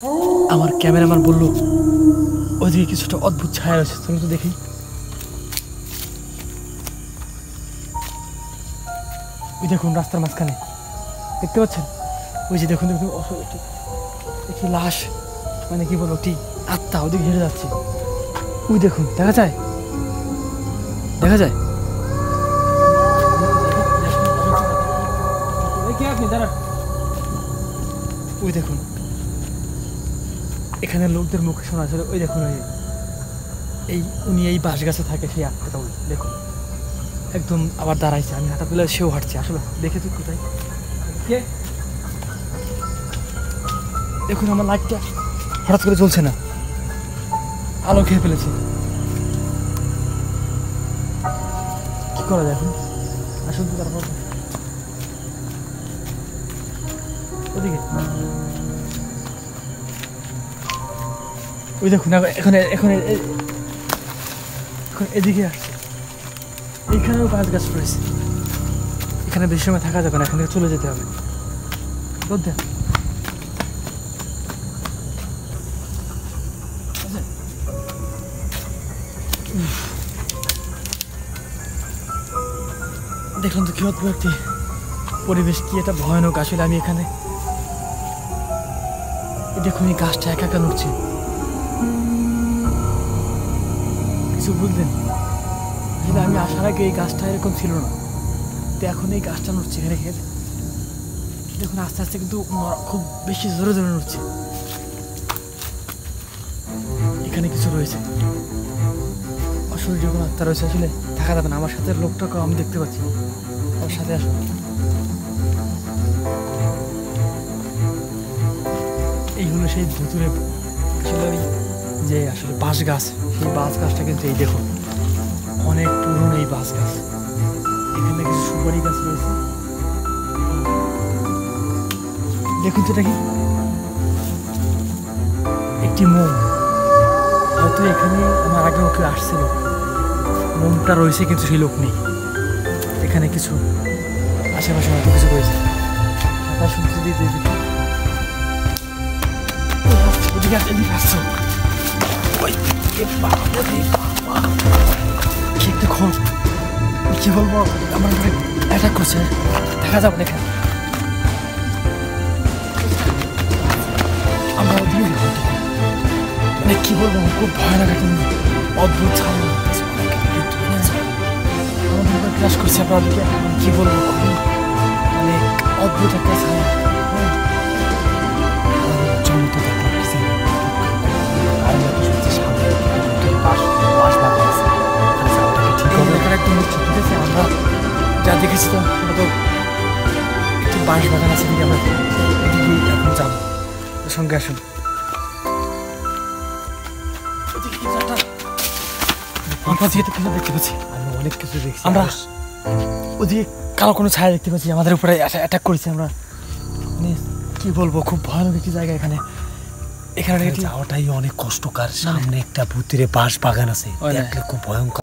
আমার ক্যামেরাম্যান বলল ওইদিকে কিছুটা অদ্ভুত ছায়া আছে, চলো তো দেখি। ওই দেখুন রাস্তার মাঝখানে দেখতে পাচ্ছেন, ওই যে দেখুন দেখুন একটি লাশ, মানে কি বলবো, একটি আত্মা ওদিকে হেঁটে যাচ্ছে। ওই দেখুন দেখা যায়, দেখা যায়। ওই দেখুন এখানে লোকদের মুখে শোনা ছিল, ওই দেখুন এই উনি এই বাঁশ গাছে থাকে, সেই আত্মাটা ওই দেখুন একদম আবার দাঁড়াইছে। আমি হাঁটা পেলে সেও হাঁটছে, আসলে দেখেছি কোথায়। দেখুন আমার লাইটটা হঠাৎ করে জ্বলছে না, আলো খেয়ে ফেলেছে। কি করা যায় এখন? আসুন তো তারপর ওদিকে। ওই দেখুন এখন এখন এখন এদিকে আসছে, এইখানেও গাছ গাছ রয়েছে। এখানে বেশি সময় থাকা যাবে না, এখান থেকে চলে যেতে হবে। দেখুন তো কি অদ্ভুত একটি পরিবেশ, কি একটা ভয়ানক। আসলে আমি এখানে দেখুন এই গাছটা একা একা নড়ছে, কিছু বুঝলেন? আসলে আমি আসার আগে এই গাছটা এরকম ছিল না, তো এখন এই গাছটা নড়ছে এখানে। দেখুন আস্তে আস্তে কিন্তু খুব বেশি জোরে জোরে নড়ছে। এখানে কিছু রয়েছে, অশরীরী কোনো আত্মা রয়েছে। আসলে থাকা যাবে না, আমার সাথে লোকটাকেও আমি দেখতে পাচ্ছি, আমার সাথে আসুন। এই হলো সেই ভুতুরে, আসলে ওই যে আসলে বাঁশ গাছ, সেই বাঁশ গাছটা কিন্তু এই দেখুন অনেক পুরনো এই বাঁশ গাছ। এখানে কিছু সুপারি গাছ রয়েছে, দেখুন তো এটা কি, একটি মোম। হয়তো এখানে আমার আগে কেউ আসছিল, মোমটা রয়েছে কিন্তু সেই লোক নেই। এখানে কিছু আশেপাশে হয়তো কিছু রয়েছে। শুনতে দিতে কি বলবো, আমার অ্যাটাক করছে, দেখা যাবে দেখেন। আমরা মানে কি বলবো, খুব ভয়ানক একটা অদ্ভুত ছায়া আমাদের ক্লাস করছে। আপনাদেরকে কি বলবো, খুবই মানে অদ্ভুত একটা ছায়া। আমরা যা দেখেছি তো আমরা তো একটি বাঁশ বাগান আছে, দিকে আমরা এদিকে এখন যাবো, সঙ্গে আসুন। দেখতে পাচ্ছি আমি অনেক কিছু দেখছি, আমরা ওদিকে কালো কোনো ছায়া দেখতে পাচ্ছি, আমাদের উপরে অ্যাটাক করেছি। আমরা মানে কি বলবো, খুব ভয়ানক একটি জায়গা। এখানে এখানে যাওয়াটাই অনেক কষ্টকর। সামনে একটা ভুতুরে বাঁশ বাগান আছে, দেখলে খুব ভয়ঙ্কর।